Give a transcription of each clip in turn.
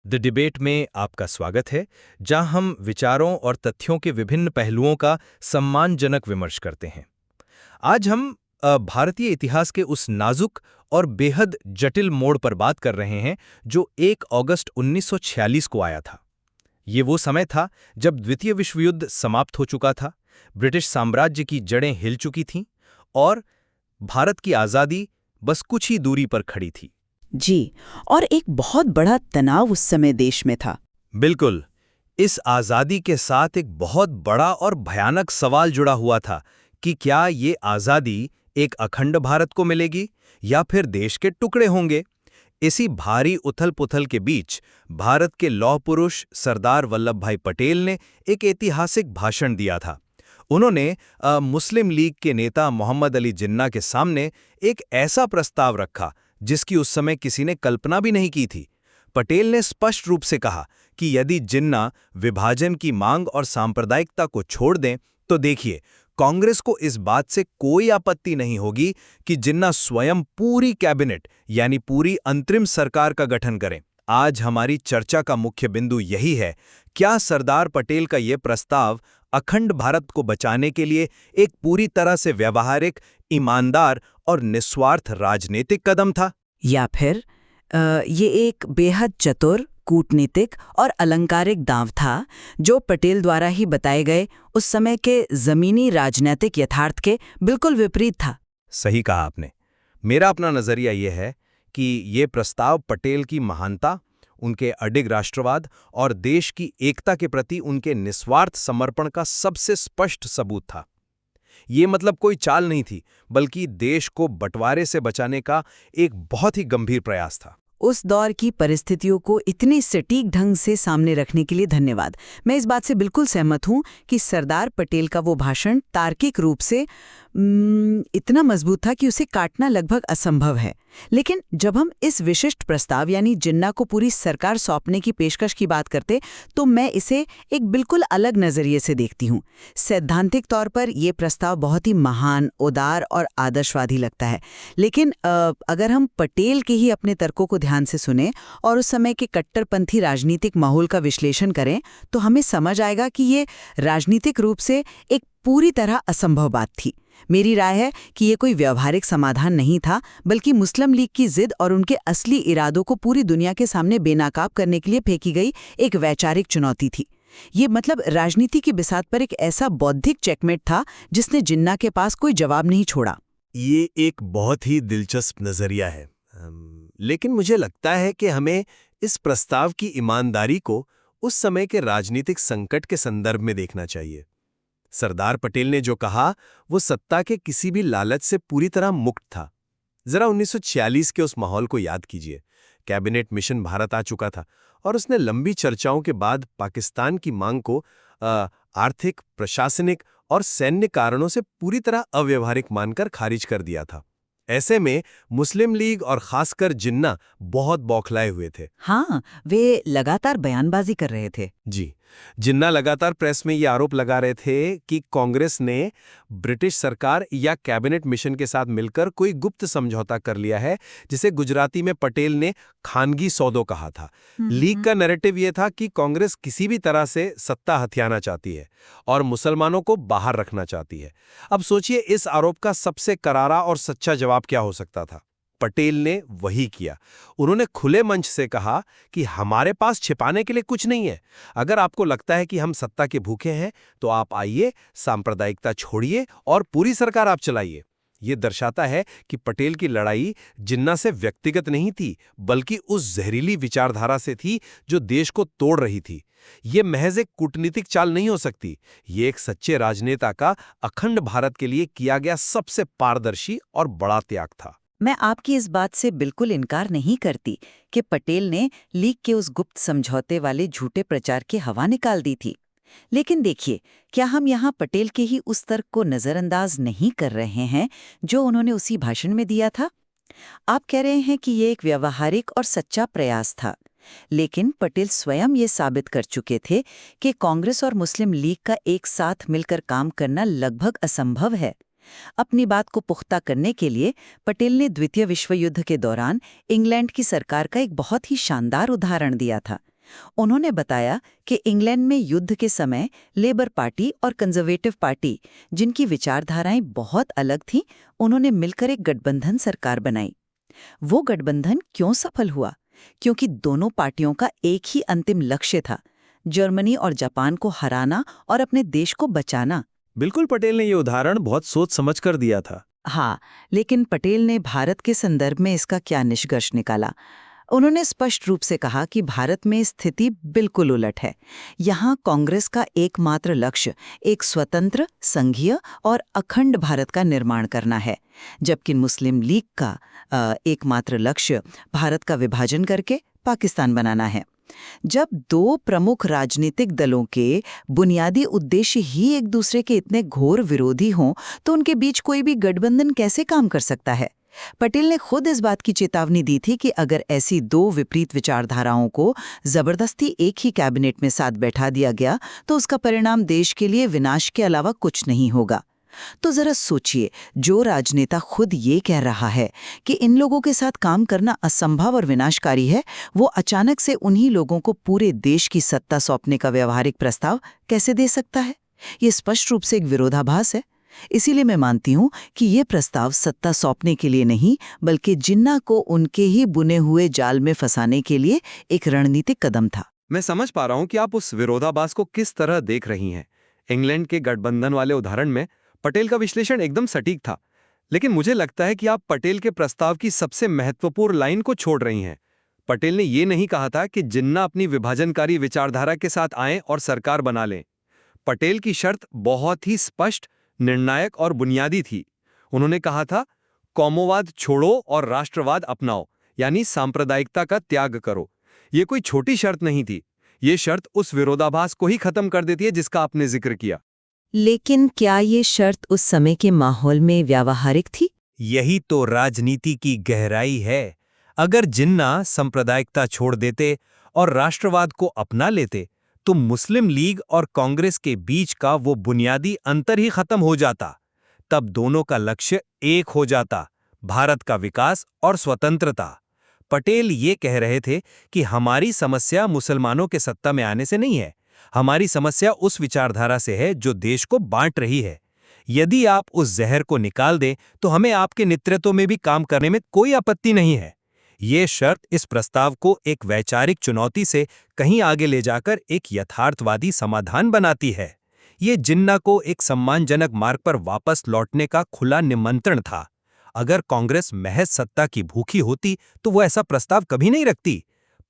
The debate में आपका स्वागत है, जहां हम विचारों और तथ्यों के विभिन्न पहलुओं का सम्मानजनक विमर्श करते हैं। आज हम भारतीय इतिहास के उस नाजुक और बेहद जटिल मोड़ पर बात कर रहे हैं जो 1 अगस्त 1946 को आया था। ये वो समय था जब द्वितीय विश्व युद्ध समाप्त हो चुका था, ब्रिटिश साम्राज्य की जड़ें हिल चुकी थीं और भारत की आज़ादी बस कुछ ही दूरी पर खड़ी थी। जी, और एक बहुत बड़ा तनाव उस समय देश में था। बिल्कुल। इस आज़ादी के साथ एक बहुत बड़ा और भयानक सवाल जुड़ा हुआ था कि क्या ये आज़ादी एक अखंड भारत को मिलेगी या फिर देश के टुकड़े होंगे। इसी भारी उथल-पुथल के बीच भारत के लौह पुरुष सरदार वल्लभ भाई पटेल ने एक ऐतिहासिक भाषण दिया था। उन्होंने मुस्लिम लीग के नेता मोहम्मद अली जिन्ना के सामने एक ऐसा प्रस्ताव रखा जिसकी उस समय किसी ने कल्पना भी नहीं की थी। पटेल ने स्पष्ट रूप से कहा कि यदि जिन्ना विभाजन की मांग और सांप्रदायिकता को छोड़ दें तो देखिए, कांग्रेस को इस बात से कोई आपत्ति नहीं होगी कि जिन्ना स्वयं पूरी कैबिनेट यानी पूरी अंतरिम सरकार का गठन करें। आज हमारी चर्चा का मुख्य बिंदु यही है, क्या सरदार पटेल का ये प्रस्ताव अखंड भारत को बचाने के लिए एक पूरी तरह से व्यवहारिक, ईमानदार और निस्वार्थ राजनीतिक कदम था, या फिर ये एक बेहद चतुर, कूटनीतिक और अलंकारिक दांव था जो पटेल द्वारा ही बताए गए उस समय के जमीनी राजनीतिक यथार्थ के बिल्कुल विपरीत था। सही कहा आपने। मेरा अपना नजरिया यह है कि ये प्रस्ताव पटेल की महानता, उनके अडिग राष्ट्रवाद और देश की एकता के प्रति उनके निस्वार्थ समर्पण का सबसे स्पष्ट सबूत था। ये मतलब कोई चाल नहीं थी, बल्कि देश को बंटवारे से बचाने का एक बहुत ही गंभीर प्रयास था। उस दौर की परिस्थितियों को इतनी सटीक ढंग से सामने रखने के लिए धन्यवाद। मैं इस बात से बिल्कुल सहमत हूं कि सरदार पटेल का वो भाषण तार्किक रूप से इतना मजबूत था कि उसे काटना लगभग असंभव है। लेकिन जब हम इस विशिष्ट प्रस्ताव यानी जिन्ना को पूरी सरकार सौंपने की पेशकश की बात करते तो मैं इसे एक बिल्कुल अलग नजरिए से देखती हूँ। सैद्धांतिक तौर पर यह प्रस्ताव बहुत ही महान, उदार और आदर्शवादी लगता है। लेकिन अगर हम पटेल के ही अपने तर्कों को ध्यान से सुने और उस समय के कट्टरपंथी राजनीतिक माहौल का विश्लेषण करें तो हमें समझ आएगा कि ये राजनीतिक रूप से एक पूरी तरह असंभव बात थी। मेरी राय है कि ये कोई व्यावहारिक समाधान नहीं था, बल्कि मुस्लिम लीग की जिद और उनके असली इरादों को पूरी दुनिया के सामने बेनकाब करने के लिए फेंकी गई एक वैचारिक चुनौती थी। ये मतलब राजनीति की बिसात पर एक ऐसा बौद्धिक चेकमेट था जिसने जिन्ना के पास कोई जवाब नहीं छोड़ा। ये एक बहुत ही दिलचस्प नजरिया है, लेकिन मुझे लगता है कि हमें इस प्रस्ताव की ईमानदारी को उस समय के राजनीतिक संकट के संदर्भ में देखना चाहिए। सरदार पटेल ने जो कहा वो सत्ता के किसी भी लालच से पूरी तरह मुक्त था। जरा 1946 के उस माहौल को याद कीजिए। कैबिनेट मिशन भारत आ चुका था और उसने लंबी चर्चाओं के बाद पाकिस्तान की मांग को आर्थिक, प्रशासनिक और सैन्य कारणों से पूरी तरह अव्यवहारिक मानकर खारिज कर दिया था। ऐसे में मुस्लिम लीग और खासकर जिन्ना बहुत बौखलाए हुए थे। हाँ, वे लगातार बयानबाजी कर रहे थे। जी, जिन्ना लगातार प्रेस में ये आरोप लगा रहे थे कि कांग्रेस ने ब्रिटिश सरकार या कैबिनेट मिशन के साथ मिलकर कोई गुप्त समझौता कर लिया है, जिसे गुजराती में पटेल ने खानगी सौदो कहा था। लीग का नैरेटिव ये था कि कांग्रेस किसी भी तरह से सत्ता हथियाना चाहती है और मुसलमानों को बाहर रखना चाहती है। अब सोचिए, इस आरोप का सबसे करारा और सच्चा जवाब क्या हो सकता था। पटेल ने वही किया। उन्होंने खुले मंच से कहा कि हमारे पास छिपाने के लिए कुछ नहीं है। अगर आपको लगता है कि हम सत्ता के भूखे हैं तो आप आइए, सांप्रदायिकता छोड़िए और पूरी सरकार आप चलाइए। ये दर्शाता है कि पटेल की लड़ाई जिन्ना से व्यक्तिगत नहीं थी, बल्कि उस जहरीली विचारधारा से थी जो देश को तोड़ रही थी। ये महज एक कूटनीतिक चाल नहीं हो सकती। ये एक सच्चे राजनेता का अखंड भारत के लिए किया गया सबसे पारदर्शी और बड़ा त्याग था। मैं आपकी इस बात से बिल्कुल इनकार नहीं करती कि पटेल ने लीग के उस गुप्त समझौते वाले झूठे प्रचार की हवा निकाल दी थी। लेकिन देखिए, क्या हम यहाँ पटेल के ही उस तर्क को नज़रअंदाज नहीं कर रहे हैं जो उन्होंने उसी भाषण में दिया था? आप कह रहे हैं कि ये एक व्यावहारिक और सच्चा प्रयास था, लेकिन पटेल स्वयं ये साबित कर चुके थे कि कांग्रेस और मुस्लिम लीग का एक साथ मिलकर काम करना लगभग असंभव है। अपनी बात को पुख्ता करने के लिए पटेल ने द्वितीय विश्व युद्ध के दौरान इंग्लैंड की सरकार का एक बहुत ही शानदार उदाहरण दिया था। उन्होंने बताया कि इंग्लैंड में युद्ध के समय लेबर पार्टी और कंजर्वेटिव पार्टी, जिनकी विचारधाराएं बहुत अलग थीं, उन्होंने मिलकर एक गठबंधन सरकार बनाई। वो गठबंधन क्यों सफल हुआ? क्योंकि दोनों पार्टियों का एक ही अंतिम लक्ष्य था, जर्मनी और जापान को हराना और अपने देश को बचाना। बिल्कुल, पटेल ने ये उदाहरण बहुत सोच समझ कर दिया था। हाँ, लेकिन पटेल ने भारत के संदर्भ में इसका क्या निष्कर्ष निकाला? उन्होंने स्पष्ट रूप से कहा कि भारत में स्थिति बिल्कुल उलट है। यहाँ कांग्रेस का एकमात्र लक्ष्य एक स्वतंत्र, संघीय और अखंड भारत का निर्माण करना है, जबकि मुस्लिम लीग का एकमात्र लक्ष्य भारत का विभाजन करके पाकिस्तान बनाना है। जब दो प्रमुख राजनीतिक दलों के बुनियादी उद्देश्य ही एक दूसरे के इतने घोर विरोधी हों, तो उनके बीच कोई भी गठबंधन कैसे काम कर सकता है? पटेल ने खुद इस बात की चेतावनी दी थी कि अगर ऐसी दो विपरीत विचारधाराओं को जबरदस्ती एक ही कैबिनेट में साथ बैठा दिया गया तो उसका परिणाम देश के लिए विनाश के अलावा कुछ नहीं होगा। तो जरा सोचिए, जो राजनेता खुद ये कह रहा है कि इन लोगों के साथ काम करना असंभव और विनाशकारी है, वो अचानक से उन्हीं लोगों को पूरे देश की सत्ता सौंपने का व्यवहारिक प्रस्ताव कैसे दे सकता है? ये स्पष्ट रूप से एक विरोधाभास है। इसीलिए मैं मानती हूँ कि ये प्रस्ताव सत्ता सौंपने के लिए नहीं, बल्कि जिन्ना को उनके ही बुने हुए जाल में फंसाने के लिए एक रणनीतिक कदम था। मैं समझ पा रहा हूं कि आप उस विरोधाभास को किस तरह देख रही हैं। इंग्लैंड के गठबंधन वाले उदाहरण में पटेल का विश्लेषण एकदम सटीक था, लेकिन मुझे लगता है कि आप पटेल के प्रस्ताव की सबसे महत्वपूर्ण लाइन को छोड़ रही हैं। पटेल ने ये नहीं कहा था कि जिन्ना अपनी विभाजनकारी विचारधारा के साथ आएं और सरकार बना लें। पटेल की शर्त बहुत ही स्पष्ट, निर्णायक और बुनियादी थी। उन्होंने कहा था, कौमोवाद छोड़ो और राष्ट्रवाद अपनाओ, यानी सांप्रदायिकता का त्याग करो। ये कोई छोटी शर्त नहीं थी। ये शर्त उस विरोधाभास को ही खत्म कर देती है जिसका आपने जिक्र किया। लेकिन क्या ये शर्त उस समय के माहौल में व्यावहारिक थी? यही तो राजनीति की गहराई है। अगर जिन्ना सांप्रदायिकता छोड़ देते और राष्ट्रवाद को अपना लेते तो मुस्लिम लीग और कांग्रेस के बीच का वो बुनियादी अंतर ही खत्म हो जाता। तब दोनों का लक्ष्य एक हो जाता, भारत का विकास और स्वतंत्रता। पटेल ये कह रहे थे कि हमारी समस्या मुसलमानों के सत्ता में आने से नहीं है, हमारी समस्या उस विचारधारा से है जो देश को बांट रही है। यदि आप उस जहर को निकाल दें तो हमें आपके नेतृत्व में भी काम करने में कोई आपत्ति नहीं है। ये शर्त इस प्रस्ताव को एक वैचारिक चुनौती से कहीं आगे ले जाकर एक यथार्थवादी समाधान बनाती है। ये जिन्ना को एक सम्मानजनक मार्ग पर वापस लौटने का खुला निमंत्रण था। अगर कांग्रेस महज सत्ता की भूखी होती तो वो ऐसा प्रस्ताव कभी नहीं रखती।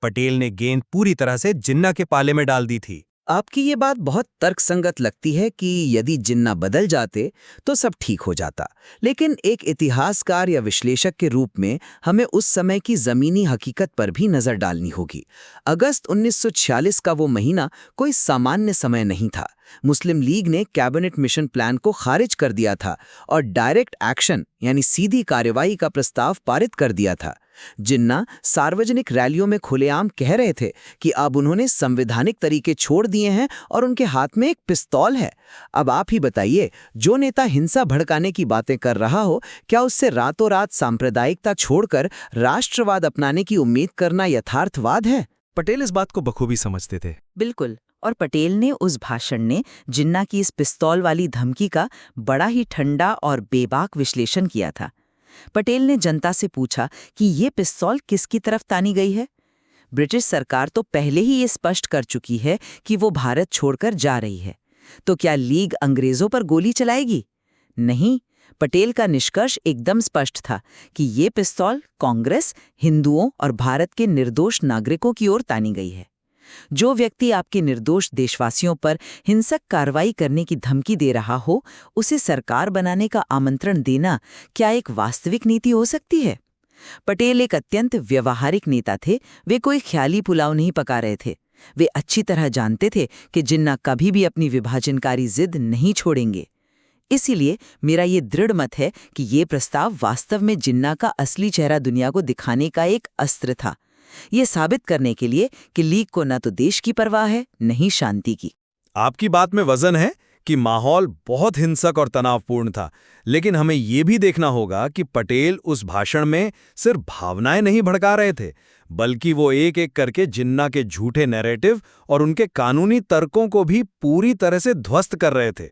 पटेल ने गेंद पूरी तरह से जिन्ना के पाले में डाल दी थी। आपकी ये बात बहुत तर्कसंगत लगती है कि यदि जिन्ना बदल जाते तो सब ठीक हो जाता, लेकिन एक इतिहासकार या विश्लेषक के रूप में हमें उस समय की जमीनी हकीकत पर भी नजर डालनी होगी। अगस्त 1946 का वो महीना कोई सामान्य समय नहीं था। मुस्लिम लीग ने कैबिनेट मिशन प्लान को खारिज कर दिया था और डायरेक्ट एक्शन यानी सीधी कार्रवाई का प्रस्ताव पारित कर दिया था। जिन्ना सार्वजनिक रैलियों में खुलेआम कह रहे थे कि अब उन्होंने संवैधानिक तरीके छोड़ दिए हैं और उनके हाथ में एक पिस्तौल है। अब आप ही बताइए, जो नेता हिंसा भड़काने की बातें कर रहा हो, क्या उससे रातों रात सांप्रदायिकता छोड़कर राष्ट्रवाद अपनाने की उम्मीद करना यथार्थवाद है? पटेल इस बात को बखूबी समझते थे। बिल्कुल, और पटेल ने उस भाषण ने जिन्ना की इस पिस्तौल वाली धमकी का बड़ा ही ठंडा और बेबाक विश्लेषण किया था। पटेल ने जनता से पूछा कि ये पिस्तौल किसकी तरफ तानी गई है। ब्रिटिश सरकार तो पहले ही ये स्पष्ट कर चुकी है कि वो भारत छोड़कर जा रही है, तो क्या लीग अंग्रेजों पर गोली चलाएगी? नहीं, पटेल का निष्कर्ष एकदम स्पष्ट था कि ये पिस्तौल कांग्रेस, हिंदुओं और भारत के निर्दोष नागरिकों की ओर तानी गई है। जो व्यक्ति आपके निर्दोष देशवासियों पर हिंसक कार्रवाई करने की धमकी दे रहा हो, उसे सरकार बनाने का आमंत्रण देना क्या एक वास्तविक नीति हो सकती है? पटेल एक अत्यंत व्यवहारिक नेता थे। वे कोई ख्याली पुलाव नहीं पका रहे थे। वे अच्छी तरह जानते थे कि जिन्ना कभी भी अपनी विभाजनकारी जिद नहीं छोड़ेंगे। इसीलिए मेरा ये दृढ़ मत है कि ये प्रस्ताव वास्तव में जिन्ना का असली चेहरा दुनिया को दिखाने का एक अस्त्र था, ये साबित करने के लिए कि लीग को न तो देश की परवाह है, न ही शांति की। आपकी बात में वजन है कि माहौल बहुत हिंसक और तनावपूर्ण था, लेकिन हमें ये भी देखना होगा कि पटेल उस भाषण में सिर्फ भावनाएं नहीं भड़का रहे थे, बल्कि वो एक एक करके जिन्ना के झूठे नैरेटिव और उनके कानूनी तर्कों को भी पूरी तरह से ध्वस्त कर रहे थे।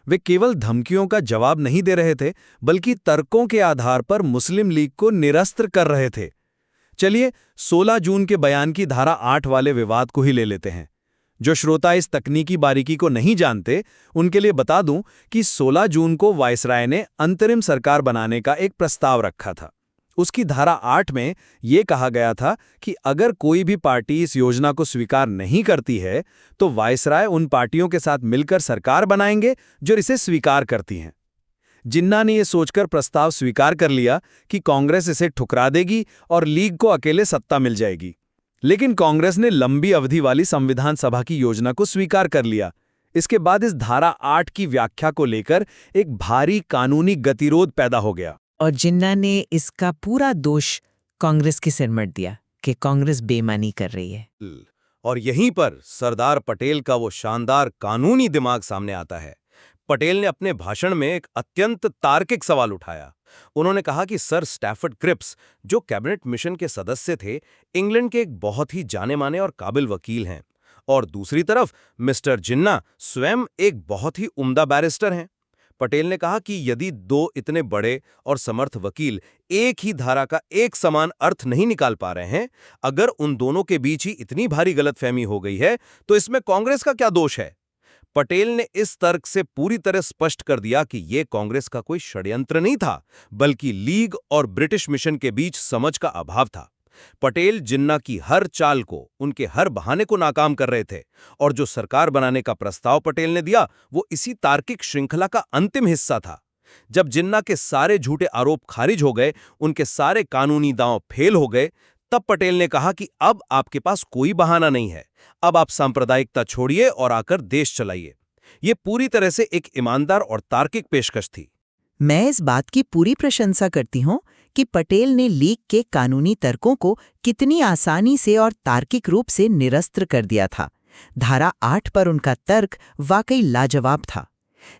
वे केवल धमकियों का जवाब नहीं दे रहे थे, बल्कि तर्कों के आधार पर मुस्लिम लीग को निरस्त कर रहे थे। चलिए 16 जून के बयान की धारा 8 वाले विवाद को ही ले लेते हैं। जो श्रोता इस तकनीकी बारीकी को नहीं जानते, उनके लिए बता दूं कि 16 जून को वायसराय ने अंतरिम सरकार बनाने का एक प्रस्ताव रखा था। उसकी धारा 8 में ये कहा गया था कि अगर कोई भी पार्टी इस योजना को स्वीकार नहीं करती है, तो वायसराय उन पार्टियों के साथ मिलकर सरकार बनाएंगे जो इसे स्वीकार करती हैं। जिन्ना ने यह सोचकर प्रस्ताव स्वीकार कर लिया कि कांग्रेस इसे ठुकरा देगी और लीग को अकेले सत्ता मिल जाएगी। लेकिन कांग्रेस ने लंबी अवधि वाली संविधान सभा की योजना को स्वीकार कर लिया। इसके बाद इस धारा 8 की व्याख्या को लेकर एक भारी कानूनी गतिरोध पैदा हो गया। और जिन्ना ने इसका पूरा दोष कांग्रेस के सिर मढ़ दिया कि कांग्रेस बेईमानी कर रही है। और यहीं पर सरदार पटेल का वो शानदार कानूनी दिमाग सामने आता है। पटेल ने अपने भाषण में एक अत्यंत तार्किक सवाल उठाया। उन्होंने कहा कि सर स्टैफर्ड क्रिप्स, जो कैबिनेट मिशन के सदस्य थे, इंग्लैंड के एक बहुत ही जाने माने और काबिल वकील हैं, और दूसरी तरफ मिस्टर जिन्ना स्वयं एक बहुत ही उम्दा बैरिस्टर हैं। पटेल ने कहा कि यदि दो इतने बड़े और समर्थ वकील एक ही धारा का एक समान अर्थ नहीं निकाल पा रहे हैं, अगर उन दोनों के बीच ही इतनी भारी गलतफहमी हो गई है, तो इसमें कांग्रेस का क्या दोष है? पटेल ने इस तर्क से पूरी तरह स्पष्ट कर दिया कि यह कांग्रेस का कोई षड्यंत्र नहीं था, बल्कि लीग और ब्रिटिश मिशन के बीच समझ का अभाव था। पटेल जिन्ना की हर चाल को, उनके हर बहाने को नाकाम कर रहे थे, और जो सरकार बनाने का प्रस्ताव पटेल ने दिया, वो इसी तार्किक श्रृंखला का अंतिम हिस्सा था। जब जिन्ना के सारे झूठे आरोप खारिज हो गए, उनके सारे कानूनी दांव फेल हो गए, तब पटेल ने कहा कि अब आपके पास कोई बहाना नहीं है, अब आप सांप्रदायिकता छोड़िए और आकर देश चलाइए। ये पूरी तरह से एक ईमानदार और तार्किक पेशकश थी। मैं इस बात की पूरी प्रशंसा करती हूँ कि पटेल ने लीग के कानूनी तर्कों को कितनी आसानी से और तार्किक रूप से निरस्त कर दिया था। धारा 8 पर उनका तर्क वाकई लाजवाब था।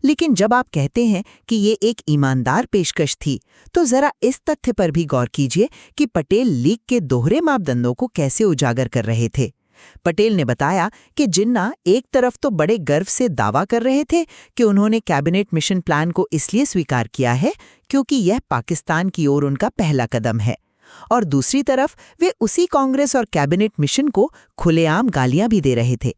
लेकिन जब आप कहते हैं कि ये एक ईमानदार पेशकश थी, तो जरा इस तथ्य पर भी गौर कीजिए कि पटेल लीग के दोहरे मापदंडों को कैसे उजागर कर रहे थे। पटेल ने बताया कि जिन्ना एक तरफ तो बड़े गर्व से दावा कर रहे थे कि उन्होंने कैबिनेट मिशन प्लान को इसलिए स्वीकार किया है क्योंकि यह पाकिस्तान की ओर उनका पहला कदम है, और दूसरी तरफ वे उसी कांग्रेस और कैबिनेट मिशन को खुलेआम गालियां भी दे रहे थे।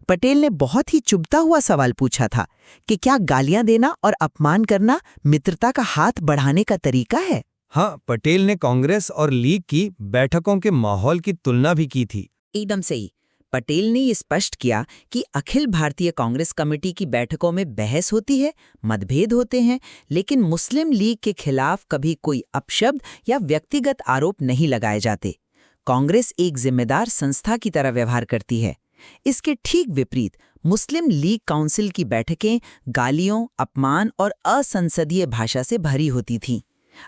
पटेल ने बहुत ही चुभता हुआ सवाल पूछा था कि क्या गालियां देना और अपमान करना मित्रता का हाथ बढ़ाने का तरीका है? हाँ, पटेल ने कांग्रेस और लीग की बैठकों के माहौल की तुलना भी की थी। एकदम सही। पटेल ने ये स्पष्ट किया कि अखिल भारतीय कांग्रेस कमेटी की बैठकों में बहस होती है, मतभेद होते हैं, लेकिन मुस्लिम लीग के खिलाफ कभी कोई अपशब्द या व्यक्तिगत आरोप नहीं लगाए जाते। कांग्रेस एक जिम्मेदार संस्था की तरह व्यवहार करती है। इसके ठीक विपरीत मुस्लिम लीग काउंसिल की बैठकें गालियों, अपमान और असंसदीय भाषा से भरी होती थीं।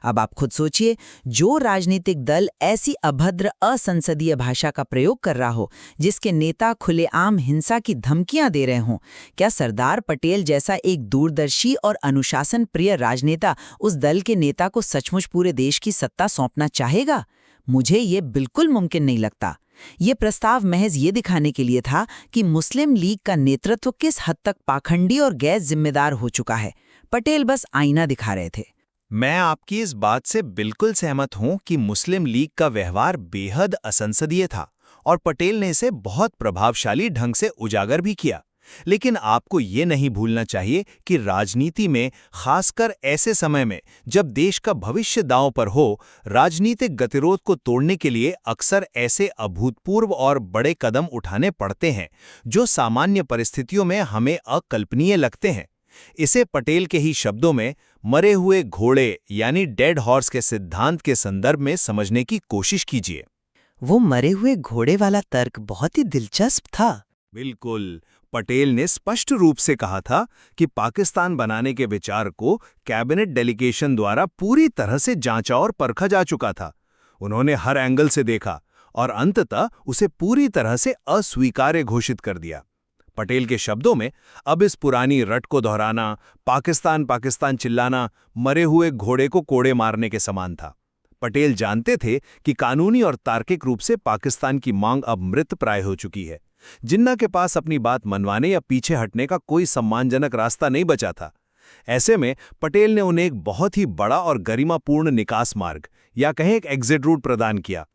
अब आप खुद सोचिए, जो राजनीतिक दल ऐसी अभद्र असंसदीय भाषा का प्रयोग कर रहा हो, जिसके नेता खुलेआम हिंसा की धमकियां दे रहे हों, क्या सरदार पटेल जैसा एक दूरदर्शी और अनुशासन प्रिय राजनेता उस दल के नेता को सचमुच पूरे देश की सत्ता सौंपना चाहेगा? मुझे ये बिल्कुल मुमकिन नहीं लगता। ये प्रस्ताव महज ये दिखाने के लिए था कि मुस्लिम लीग का नेतृत्व किस हद तक पाखंडी और गैर जिम्मेदार हो चुका है। पटेल बस आईना दिखा रहे थे। मैं आपकी इस बात से बिल्कुल सहमत हूं कि मुस्लिम लीग का व्यवहार बेहद असंसदीय था और पटेल ने इसे बहुत प्रभावशाली ढंग से उजागर भी किया। लेकिन आपको ये नहीं भूलना चाहिए कि राजनीति में, खासकर ऐसे समय में जब देश का भविष्य दांव पर हो, राजनीतिक गतिरोध को तोड़ने के लिए अक्सर ऐसे अभूतपूर्व और बड़े कदम उठाने पड़ते हैं जो सामान्य परिस्थितियों में हमें अकल्पनीय लगते हैं। इसे पटेल के ही शब्दों में मरे हुए घोड़े यानी डेड हॉर्स के सिद्धांत के संदर्भ में समझने की कोशिश कीजिए। वो मरे हुए घोड़े वाला तर्क बहुत ही दिलचस्प था। बिल्कुल, पटेल ने स्पष्ट रूप से कहा था कि पाकिस्तान बनाने के विचार को कैबिनेट डेलीगेशन द्वारा पूरी तरह से जांचा और परखा जा चुका था। उन्होंने हर एंगल से देखा और अंततः उसे पूरी तरह से अस्वीकार्य घोषित कर दिया। पटेल के शब्दों में अब इस पुरानी रट को दोहराना, पाकिस्तान पाकिस्तान चिल्लाना मरे हुए घोड़े को कोड़े मारने के समान था। पटेल जानते थे कि कानूनी और तार्किक रूप से पाकिस्तान की मांग अब मृत प्राय हो चुकी है। जिन्ना के पास अपनी बात मनवाने या पीछे हटने का कोई सम्मानजनक रास्ता नहीं बचा था। ऐसे में पटेल ने उन्हें एक बहुत ही बड़ा और गरिमापूर्ण निकास मार्ग या कहें एक एग्जिट रूट प्रदान किया।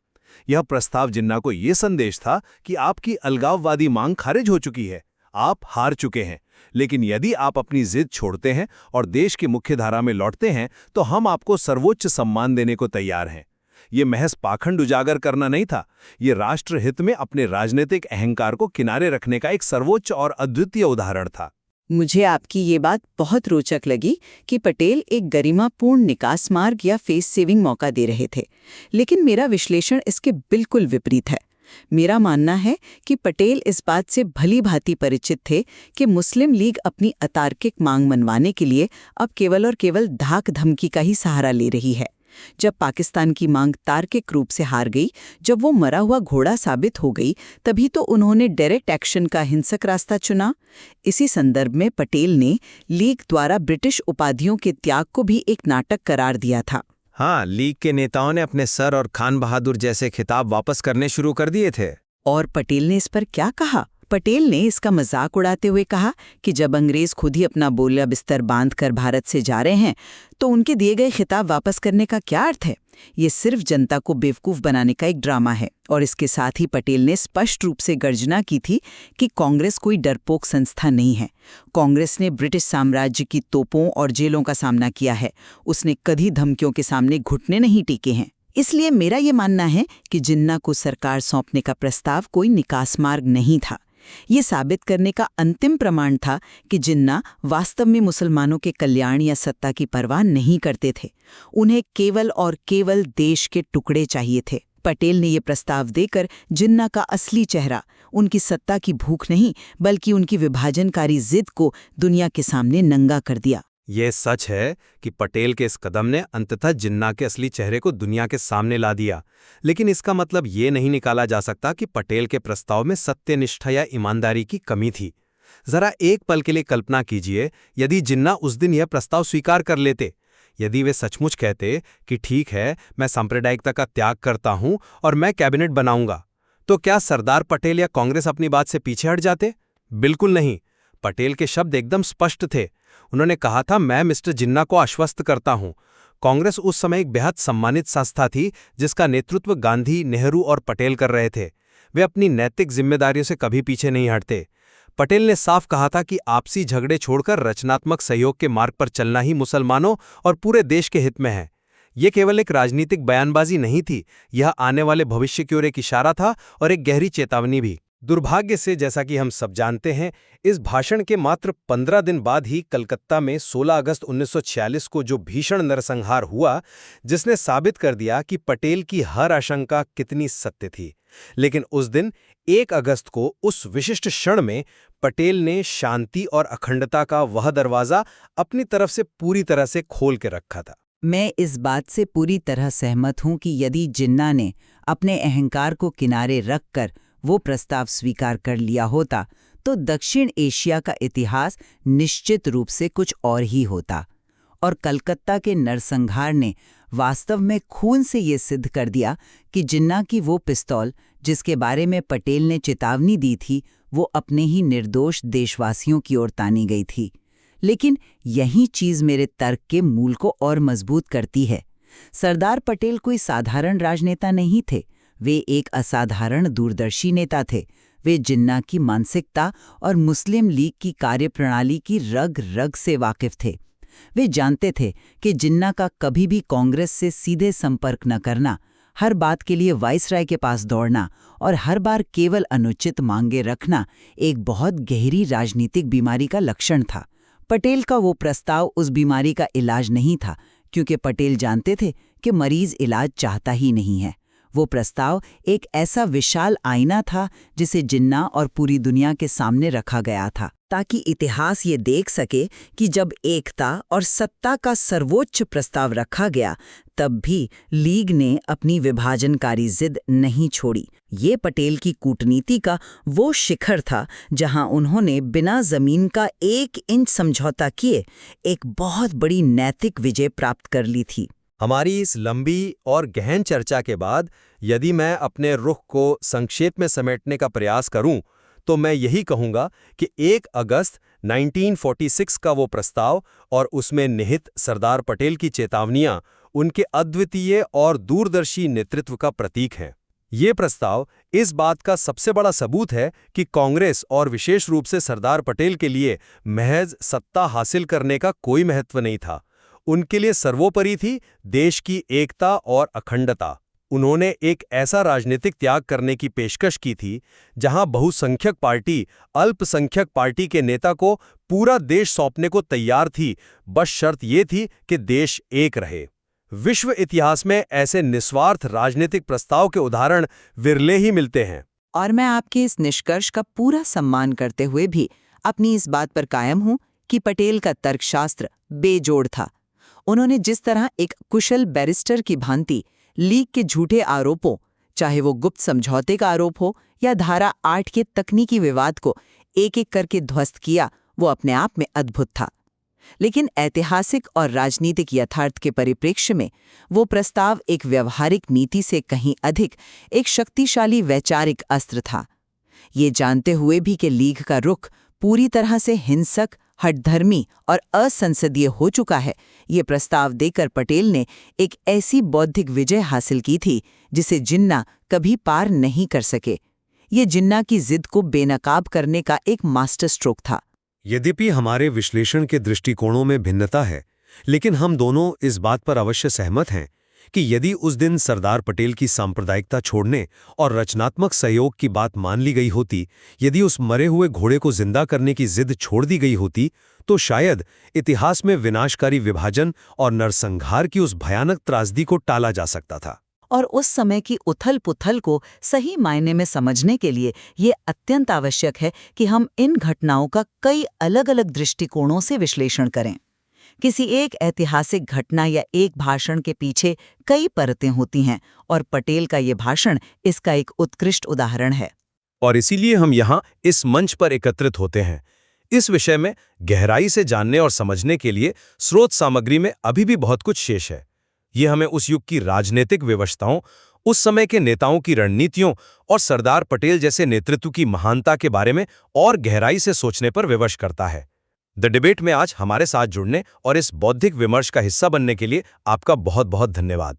यह प्रस्ताव जिन्ना को यह संदेश था कि आपकी अलगाववादी मांग खारिज हो चुकी है, आप हार चुके हैं, लेकिन यदि आप अपनी जिद छोड़ते हैं और देश की मुख्यधारा में लौटते हैं तो हम आपको सर्वोच्च सम्मान देने को तैयार हैं। ये महज पाखंड उजागर करना नहीं था, ये राष्ट्रहित में अपने राजनीतिक अहंकार को किनारे रखने का एक सर्वोच्च और अद्वितीय उदाहरण था। मुझे आपकी ये बात बहुत रोचक लगी कि पटेल एक गरिमापूर्ण निकास मार्ग या फेस सेविंग मौका दे रहे थे, लेकिन मेरा विश्लेषण इसके बिल्कुल विपरीत है। मेरा मानना है कि पटेल इस बात से भली भांति परिचित थे कि मुस्लिम लीग अपनी अतार्किक मांग मनवाने के लिए अब केवल और केवल धाक धमकी का ही सहारा ले रही है। जब पाकिस्तान की मांग तार्किक रूप से हार गई, जब वो मरा हुआ घोड़ा साबित हो गई, तभी तो उन्होंने डायरेक्ट एक्शन का हिंसक रास्ता चुना। इसी संदर्भ में पटेल ने लीग द्वारा ब्रिटिश उपाधियों के त्याग को भी एक नाटक करार दिया था। हाँ, लीग के नेताओं ने अपने सर और खान बहादुर जैसे खिताब वापस करने शुरू कर दिए थे। और पटेल ने इस पर क्या कहा? पटेल ने इसका मजाक उड़ाते हुए कहा कि जब अंग्रेज खुद ही अपना बोलिया बिस्तर बांधकर भारत से जा रहे हैं तो उनके दिए गए खिताब वापस करने का क्या अर्थ है? ये सिर्फ जनता को बेवकूफ बनाने का एक ड्रामा है। और इसके साथ ही पटेल ने स्पष्ट रूप से गर्जना की थी कि कांग्रेस कोई डरपोक संस्था नहीं है। कांग्रेस ने ब्रिटिश साम्राज्य की तोपों और जेलों का सामना किया है। उसने कभी धमकियों के सामने घुटने नहीं टेके हैं। इसलिए मेरा ये मानना है कि जिन्ना को सरकार सौंपने का प्रस्ताव कोई निकास मार्ग नहीं था। ये साबित करने का अंतिम प्रमाण था कि जिन्ना वास्तव में मुसलमानों के कल्याण या सत्ता की परवाह नहीं करते थे। उन्हें केवल और केवल देश के टुकड़े चाहिए थे। पटेल ने ये प्रस्ताव देकर जिन्ना का असली चेहरा, उनकी सत्ता की भूख नहीं बल्कि उनकी विभाजनकारी जिद को दुनिया के सामने नंगा कर दिया। ये सच है कि पटेल के इस कदम ने अंततः जिन्ना के असली चेहरे को दुनिया के सामने ला दिया, लेकिन इसका मतलब ये नहीं निकाला जा सकता कि पटेल के प्रस्ताव में सत्यनिष्ठा या ईमानदारी की कमी थी। जरा एक पल के लिए कल्पना कीजिए, यदि जिन्ना उस दिन यह प्रस्ताव स्वीकार कर लेते, यदि वे सचमुच कहते कि ठीक है, मैं सांप्रदायिकता का त्याग करता हूं और मैं कैबिनेट बनाऊंगा, तो क्या सरदार पटेल या कांग्रेस अपनी बात से पीछे हट जाते? बिल्कुल नहीं। पटेल के शब्द एकदम स्पष्ट थे। उन्होंने कहा था, मैं मिस्टर जिन्ना को आश्वस्त करता हूं। कांग्रेस उस समय एक बेहद सम्मानित संस्था थी जिसका नेतृत्व गांधी, नेहरू और पटेल कर रहे थे। वे अपनी नैतिक जिम्मेदारियों से कभी पीछे नहीं हटते। पटेल ने साफ कहा था कि आपसी झगड़े छोड़कर रचनात्मक सहयोग के मार्ग पर चलना ही मुसलमानों और पूरे देश के हित में है। ये केवल एक राजनीतिक बयानबाजी नहीं थी, यह आने वाले भविष्य की ओर एक इशारा था और एक गहरी चेतावनी भी। दुर्भाग्य से, जैसा कि हम सब जानते हैं, इस भाषण के मात्र 15 दिन बाद ही कलकत्ता में 16 अगस्त 1946 को जो भीषण नरसंहार हुआ, जिसने साबित कर दिया कि पटेल की हर आशंका कितनी सत्य थी। लेकिन उस दिन 1 अगस्त को, उस विशिष्ट क्षण में, पटेल ने शांति और अखंडता का वह दरवाज़ा अपनी तरफ से पूरी तरह से खोल के रखा था। मैं इस बात से पूरी तरह सहमत हूं कि यदि जिन्ना ने अपने अहंकार को किनारे रखकर वो प्रस्ताव स्वीकार कर लिया होता तो दक्षिण एशिया का इतिहास निश्चित रूप से कुछ और ही होता। और कलकत्ता के नरसंहार ने वास्तव में खून से ये सिद्ध कर दिया कि जिन्ना की वो पिस्तौल जिसके बारे में पटेल ने चेतावनी दी थी, वो अपने ही निर्दोष देशवासियों की ओर तानी गई थी। लेकिन यही चीज़ मेरे तर्क के मूल को और मजबूत करती है। सरदार पटेल कोई साधारण राजनेता नहीं थे, वे एक असाधारण दूरदर्शी नेता थे। वे जिन्ना की मानसिकता और मुस्लिम लीग की कार्यप्रणाली की रग रग से वाकिफ थे। वे जानते थे कि जिन्ना का कभी भी कांग्रेस से सीधे संपर्क न करना, हर बात के लिए वाइसराय के पास दौड़ना और हर बार केवल अनुचित मांगे रखना एक बहुत गहरी राजनीतिक बीमारी का लक्षण था। पटेल का वो प्रस्ताव उस बीमारी का इलाज नहीं था, क्योंकि पटेल जानते थे कि मरीज इलाज चाहता ही नहीं है, वो प्रस्ताव एक ऐसा विशाल आईना था जिसे जिन्ना और पूरी दुनिया के सामने रखा गया था, ताकि इतिहास ये देख सके कि जब एकता और सत्ता का सर्वोच्च प्रस्ताव रखा गया, तब भी लीग ने अपनी विभाजनकारी जिद नहीं छोड़ी। ये पटेल की कूटनीति का वो शिखर था जहां उन्होंने बिना जमीन का 1 इंच समझौता किए एक बहुत बड़ी नैतिक विजय प्राप्त कर ली थी। हमारी इस लंबी और गहन चर्चा के बाद यदि मैं अपने रुख को संक्षेप में समेटने का प्रयास करूं, तो मैं यही कहूंगा कि 1 अगस्त 1946 का वो प्रस्ताव और उसमें निहित सरदार पटेल की चेतावनियां उनके अद्वितीय और दूरदर्शी नेतृत्व का प्रतीक हैं। ये प्रस्ताव इस बात का सबसे बड़ा सबूत है कि कांग्रेस और विशेष रूप से सरदार पटेल के लिए महज सत्ता हासिल करने का कोई महत्व नहीं था। उनके लिए सर्वोपरि थी देश की एकता और अखंडता। उन्होंने एक ऐसा राजनीतिक त्याग करने की पेशकश की थी जहां बहुसंख्यक पार्टी अल्पसंख्यक पार्टी के नेता को पूरा देश सौंपने को तैयार थी, बस शर्त ये थी कि देश एक रहे। विश्व इतिहास में ऐसे निस्वार्थ राजनीतिक प्रस्ताव के उदाहरण विरले ही मिलते हैं। और मैं आपके इस निष्कर्ष का पूरा सम्मान करते हुए भी अपनी इस बात पर कायम हूं कि पटेल का तर्कशास्त्र बेजोड़ था। उन्होंने जिस तरह एक कुशल बैरिस्टर की भांति लीग के झूठे आरोपों, चाहे वो गुप्त समझौते का आरोप हो या धारा 8 के तकनीकी विवाद को एक-एक करके ध्वस्त किया, वो अपने आप में अद्भुत था। लेकिन ऐतिहासिक और राजनीतिक यथार्थ के परिप्रेक्ष्य में वो प्रस्ताव एक व्यवहारिक नीति से कहीं अधिक एक शक्तिशाली वैचारिक अस्त्र था। ये जानते हुए भी कि लीग का रुख पूरी तरह से हिंसक, हठधर्मी और असंसदीय हो चुका है, ये प्रस्ताव देकर पटेल ने एक ऐसी बौद्धिक विजय हासिल की थी जिसे जिन्ना कभी पार नहीं कर सके। ये जिन्ना की जिद को बेनकाब करने का एक मास्टर स्ट्रोक था। यद्यपि हमारे विश्लेषण के दृष्टिकोणों में भिन्नता है, लेकिन हम दोनों इस बात पर अवश्य सहमत हैं कि यदि उस दिन सरदार पटेल की सांप्रदायिकता छोड़ने और रचनात्मक सहयोग की बात मान ली गई होती, यदि उस मरे हुए घोड़े को जिंदा करने की जिद छोड़ दी गई होती, तो शायद इतिहास में विनाशकारी विभाजन और नरसंहार की उस भयानक त्रासदी को टाला जा सकता था। और उस समय की उथल-पुथल को सही मायने में समझने के लिए ये अत्यंत आवश्यक है कि हम इन घटनाओं का कई अलग-अलग दृष्टिकोणों से विश्लेषण करें। किसी एक ऐतिहासिक घटना या एक भाषण के पीछे कई परतें होती हैं, और पटेल का ये भाषण इसका एक उत्कृष्ट उदाहरण है। और इसीलिए हम यहाँ इस मंच पर एकत्रित होते हैं। इस विषय में गहराई से जानने और समझने के लिए स्रोत सामग्री में अभी भी बहुत कुछ शेष है। ये हमें उस युग की राजनीतिक व्यवस्थाओं, उस समय के नेताओं की रणनीतियों और सरदार पटेल जैसे नेतृत्व की महानता के बारे में और गहराई से सोचने पर विवश करता है। द डिबेट में आज हमारे साथ जुड़ने और इस बौद्धिक विमर्श का हिस्सा बनने के लिए आपका बहुत बहुत धन्यवाद।